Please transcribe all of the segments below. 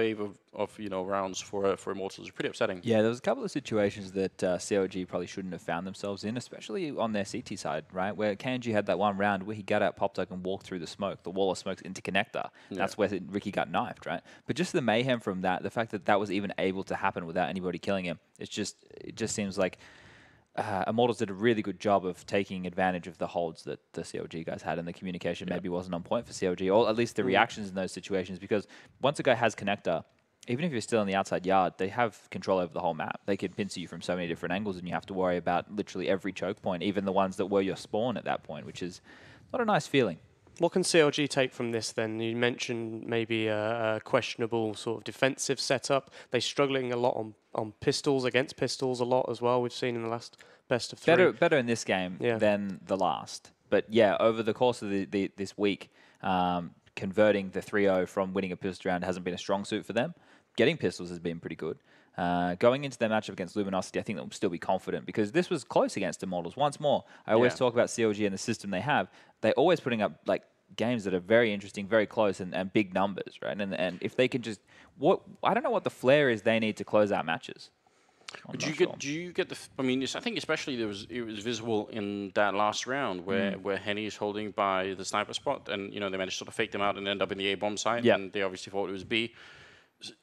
wave of rounds for Immortals is pretty upsetting. Yeah, there was a couple of situations that CLG probably shouldn't have found themselves in, especially on their CT side, right? Where KNG had that one round where he got out pop dog and walked through the smoke, the wall of smokes into connector. Yeah. That's where Ricky got knifed, right? But just the mayhem from that, the fact that that was even able to happen without anybody killing him, it just seems like Immortals did a really good job of taking advantage of the holds that the CLG guys had, and the communication maybe wasn't on point for CLG, or at least the reactions in those situations, because once a guy has connector, even if you're still in the outside yard, they have control over the whole map. They can pincer you from so many different angles, and you have to worry about literally every choke point, even the ones that were your spawn at that point, which is not a nice feeling. What can CLG take from this then? You mentioned maybe a questionable sort of defensive setup. They're struggling a lot on pistols, against pistols a lot as well. We've seen in the last best of 3. Better in this game than the last. But yeah, over the course of this week, converting the 3-0 from winning a pistol round hasn't been a strong suit for them. Getting pistols has been pretty good. Going into their matchup against Luminosity, I think they'll still be confident, because this was close against Immortals. Once more, I always talk about CLG and the system they have. They're always putting up like games that are very interesting, very close, and big numbers, right? And if they can just, I don't know what the flair is they need to close out matches. Do you get the? I mean, I think especially it was visible in that last round where Henny is holding by the sniper spot, and they managed to sort of fake them out and end up in the A bomb site, and they obviously thought it was B.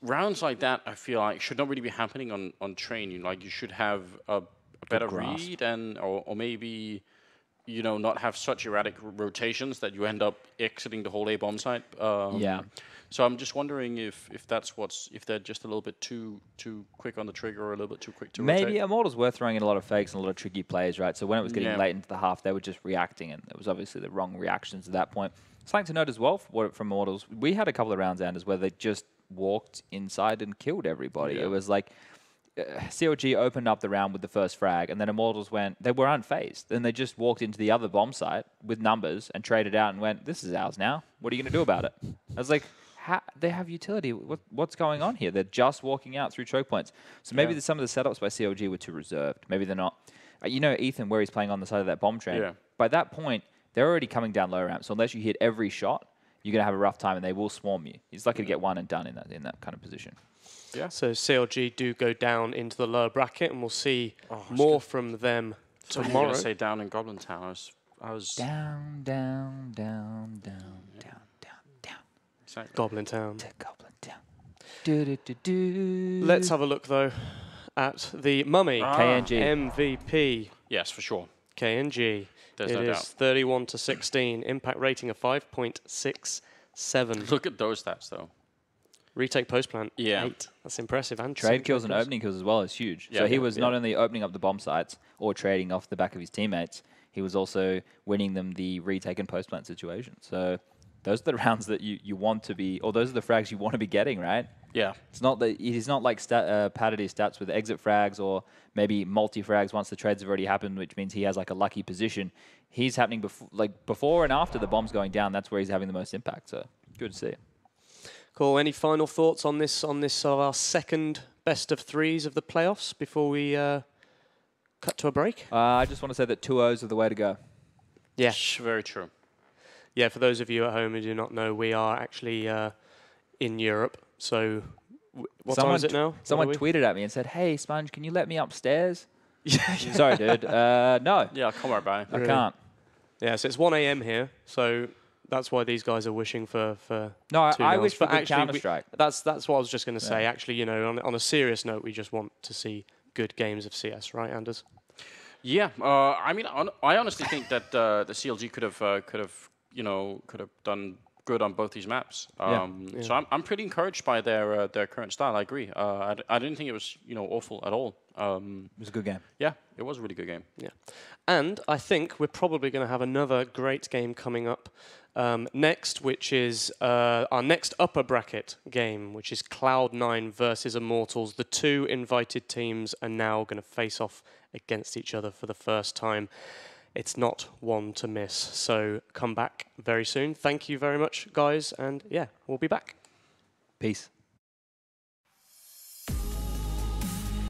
Rounds like that, I feel like, should not really be happening on train. Like, you should have a better read, or maybe not have such erratic rotations that you end up exiting the whole A bomb site. So I'm just wondering if they're just a little bit too quick on the trigger, or a little bit too quick to rotate. Maybe Immortals were throwing in a lot of fakes and a lot of tricky plays, right? So when it was getting late into the half, they were just reacting, and it was obviously the wrong reactions at that point. Something to note as well from Immortals, we had a couple of rounds, Anders, where they just walked inside and killed everybody. It was like CLG opened up the round with the first frag, and then Immortals they were unfazed. Then they just walked into the other bomb site with numbers and traded out and went, this is ours now. What are you going to do about it? I was like, they have utility. What's going on here? They're just walking out through choke points. So maybe some of the setups by CLG were too reserved. Maybe they're not. Ethan, where he's playing on the side of that bomb train, by that point, they're already coming down low ramp. So unless you hit every shot, you're going to have a rough time, and they will swarm you. He's lucky to get one and done in that kind of position. Yeah. So CLG do go down into the lower bracket, and we'll see more from them tomorrow. I was say down in Goblin Town. I was down, down, down, down, down, down, down. Exactly. Goblin Town. To Goblin Town. Do, do, do, do. Let's have a look though at the Mummy KNG MVP. Yes, for sure. KNG. There's it no is doubt. 31-16. Impact rating of 5.67. Look at those stats though. Retake post plant. Yeah. 8. That's impressive. And trade kills and opening kills as well is huge. So he was not only opening up the bomb sites or trading off the back of his teammates, he was also winning them the retake and post plant situation. So those are the rounds that you want to be, or those are the frags you want to be getting, right? Yeah. It's not that he's not like padded his stats with exit frags or maybe multi frags once the trades have already happened, which means he has like a lucky position. He's happening before and after the bomb's going down. That's where he's having the most impact. So good to see. Cool. Any final thoughts on this our second best of threes of the playoffs before we cut to a break? I just want to say that 2-0s are the way to go. Yeah. Very true. Yeah, for those of you at home who do not know, we are actually in Europe. So what time is it now? Someone tweeted at me and said, hey, Sponge, can you let me upstairs? Sorry, dude. No. Yeah, come right by. I can't. Yeah, so it's 1 a.m. here. So that's why these guys are wishing for No, 2 I nils. wish for But actually, Counter-Strike. That's what I was just going to say. Actually, on a serious note, we just want to see good games of CS, right, Anders? Yeah. I mean, I honestly think that the CLG could have done good on both these maps. So I'm pretty encouraged by their current style. I agree. I didn't think it was awful at all. It was a good game. Yeah, it was a really good game. Yeah, and I think we're probably going to have another great game coming up next, which is our next upper bracket game, which is Cloud9 versus Immortals. The 2 invited teams are now going to face off against each other for the first time. It's not one to miss. So come back very soon. Thank you very much, guys. And yeah, we'll be back. Peace.